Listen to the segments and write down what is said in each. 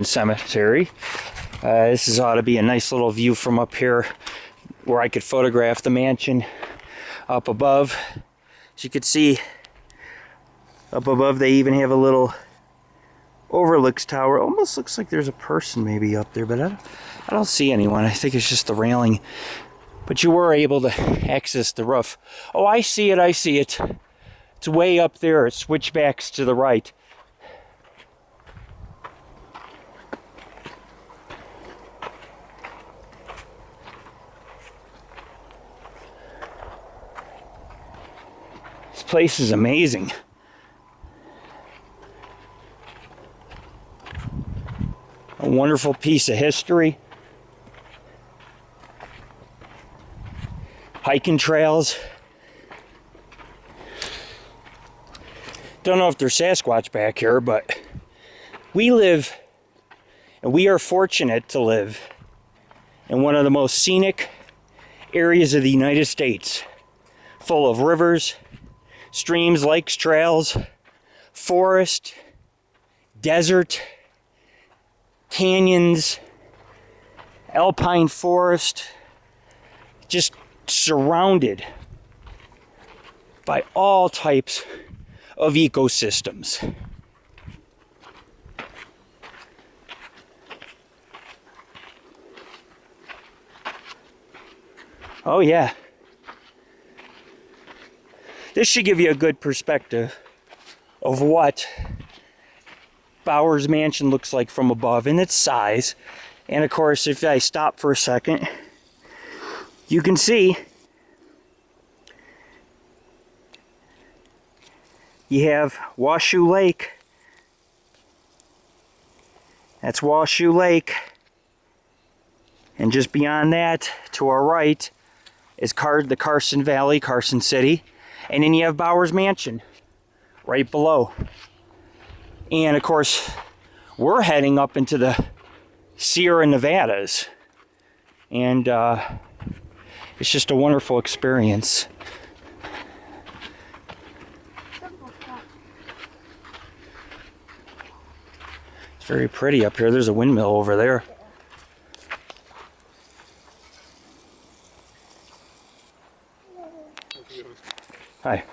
cemetery. This ought to be a nice little view from up here where I could photograph the mansion up above. As you can see, up above they even have a little overlooks tower. Almost looks like there's a person maybe up there, but I don't see anyone. I think it's just the railing. But you were able to access the roof. Oh, I see it, I see it. It's way up there. It switchbacks to the right. This place is amazing. A wonderful piece of history. Hiking trails. Don't know if there's Sasquatch back here, but we live, and we are fortunate to live in one of the most scenic areas of the United States, full of rivers, streams, lakes, trails, forest, desert, canyons, alpine forest, just surrounded by all types of ecosystems. Oh yeah. This should give you a good perspective of what Bowers Mansion looks like from above in its size. And of course, if I stop for a second, you can see you have Washoe Lake. That's Washoe Lake. And just beyond that, to our right, is the Carson Valley, Carson City. And then you have Bowers Mansion right below. And of course, we're heading up into the Sierra Nevadas. And it's just a wonderful experience. It's very pretty up here. There's a windmill over there. Hi.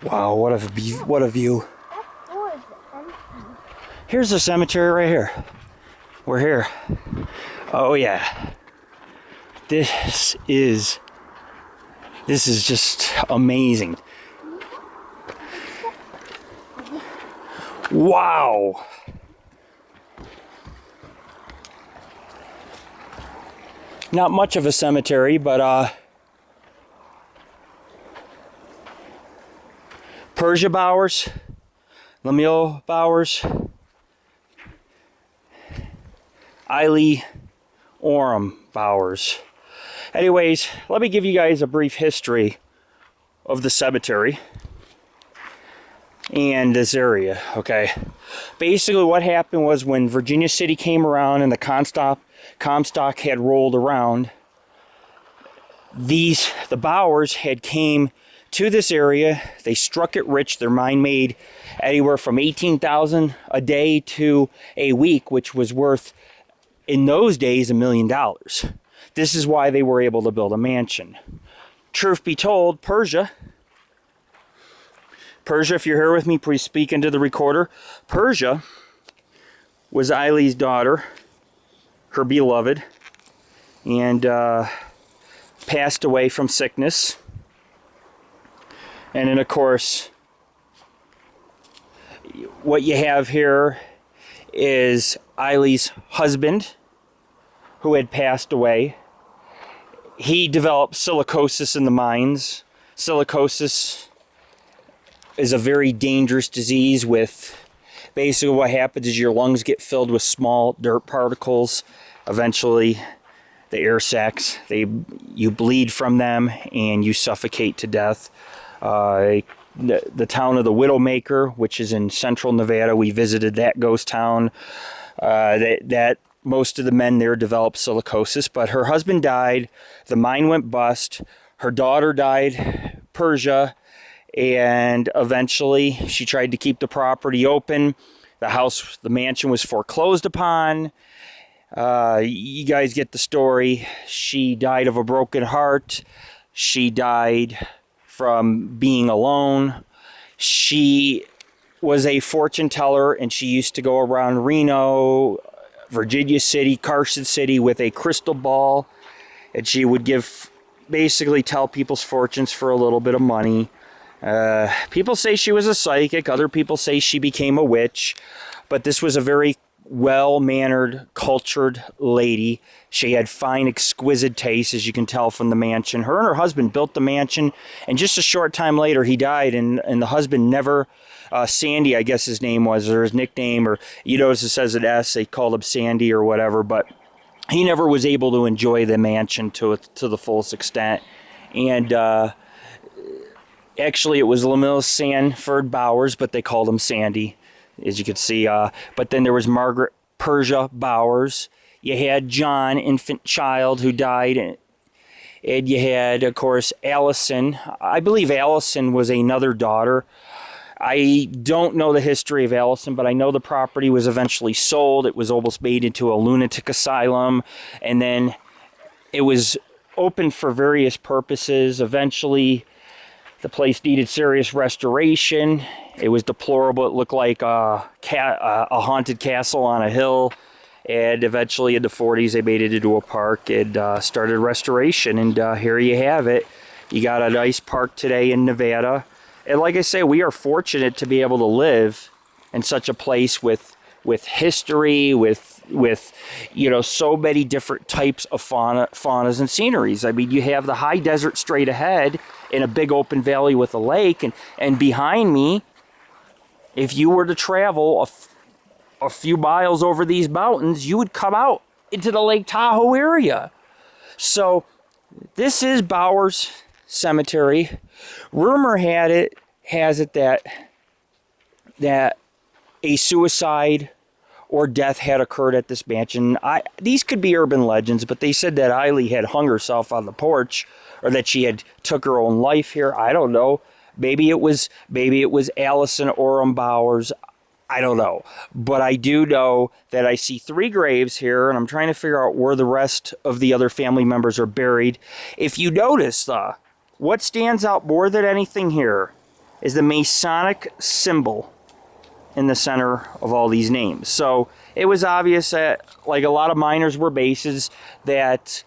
Wow, what a view. Here's the cemetery right here. We're here. Oh yeah. This is just amazing. Wow. Not much of a cemetery, but Persia Bowers, Lemuel Bowers, Eiley Orem Bowers. Anyways, let me give you guys a brief history of the cemetery and this area, okay? Basically what happened was when Virginia City came around and the Comstock had rolled around, the Bowers had came to this area. They struck it rich. Their mine made anywhere from $18,000 a day to a week, which was worth, in those days, $1 million. This is why they were able to build a mansion. Truth be told, Persia, if you're here with me, please speak into the recorder. Persia was Eiley's daughter, her beloved, and passed away from sickness. And then, of course, what you have here is Eiley's husband, who had passed away. He developed silicosis in the mines. Silicosis is a very dangerous disease. With basically what happens is your lungs get filled with small dirt particles. Eventually, the air sacs, you bleed from them and you suffocate to death. The town of the Widowmaker, which is in central Nevada, we visited that ghost town. That most of the men there developed silicosis, but her husband died. The mine went bust. Her daughter died, Persia, and eventually she tried to keep the property open. The mansion was foreclosed upon. You guys get the story. She died of a broken heart. She died from being alone. She was a fortune teller, and she used to go around Reno, Virginia City, Carson City with a crystal ball, and she would basically tell people's fortunes for a little bit of money. People say she was a psychic. Other people say she became a witch. But this was a very well-mannered, cultured lady. She had fine, exquisite taste, as you can tell from the mansion. Her and her husband built the mansion, and just a short time later, he died, and the husband never... Sandy, I guess his name was, or his nickname, or you notice it says an S, they called him Sandy or whatever, but he never was able to enjoy the mansion to the fullest extent. And actually, it was Lemuel Sanford Bowers, but they called him Sandy, as you can see. But then there was Margaret Persia Bowers. You had John, infant child, who died. And you had, of course, Allison. I believe Allison was another daughter. I don't know the history of Allison, but I know the property was eventually sold. It was almost made into a lunatic asylum. And then it was open for various purposes. Eventually, the place needed serious restoration. It was deplorable. It looked like a haunted castle on a hill. And eventually, in the 40s, they made it into a park and started restoration. And here you have it. You got a nice park today in Nevada. And like I say, we are fortunate to be able to live in such a place with history, with so many different types of faunas and sceneries. I mean, you have the high desert straight ahead in a big open valley with a lake, and behind me, if you were to travel a few miles over these mountains, you would come out into the Lake Tahoe area. So this is Bowers Cemetery. Rumor has it that a suicide or death had occurred at this mansion. These could be urban legends, but they said that Eileen had hung herself on the porch, or that she had took her own life here. I don't know. Maybe it was Allison Oram Bowers. I don't know. But I do know that I see 3 graves here, and I'm trying to figure out where the rest of the other family members are buried. If you notice, what stands out more than anything here is the Masonic symbol in the center of all these names. So it was obvious that, like a lot of miners were Masons, that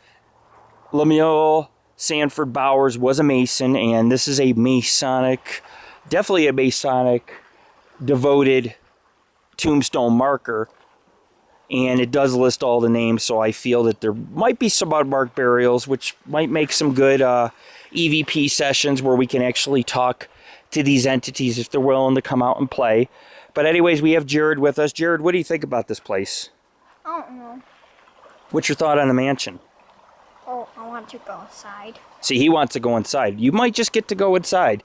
Lemuel Sanford Bowers was a Mason, and this is a Masonic, definitely a Masonic devoted tombstone marker. And it does list all the names, so I feel that there might be some unmarked burials, which might make some good EVP sessions where we can actually talk to these entities if they're willing to come out and play. But anyways, we have Jared with us. Jared, what do you think about this place? I don't know. What's your thought on the mansion? Oh, I want to go inside. See, he wants to go inside. You might just get to go inside.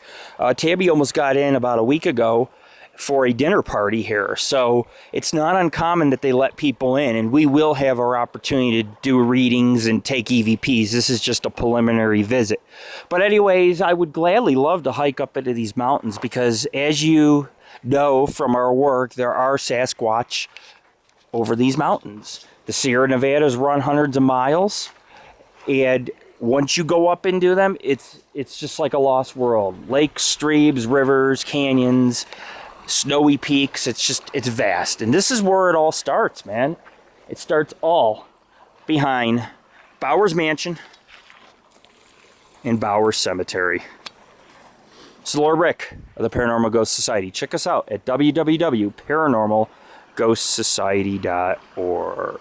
Tabby almost got in about a week ago for a dinner party here. So it's not uncommon that they let people in, and we will have our opportunity to do readings and take EVPs. This is just a preliminary visit. But anyways, I would gladly love to hike up into these mountains because, as you know from our work, there are Sasquatch over these mountains. The Sierra Nevadas run hundreds of miles, and once you go up into them, it's just like a lost world. Lakes, streams, rivers, canyons, snowy peaks. It's vast. And this is where it all starts, man. It starts all behind Bowers Mansion and Bowers Cemetery. This is Lord Rick of the Paranormal Ghost Society. Check us out at www.paranormalghostsociety.org.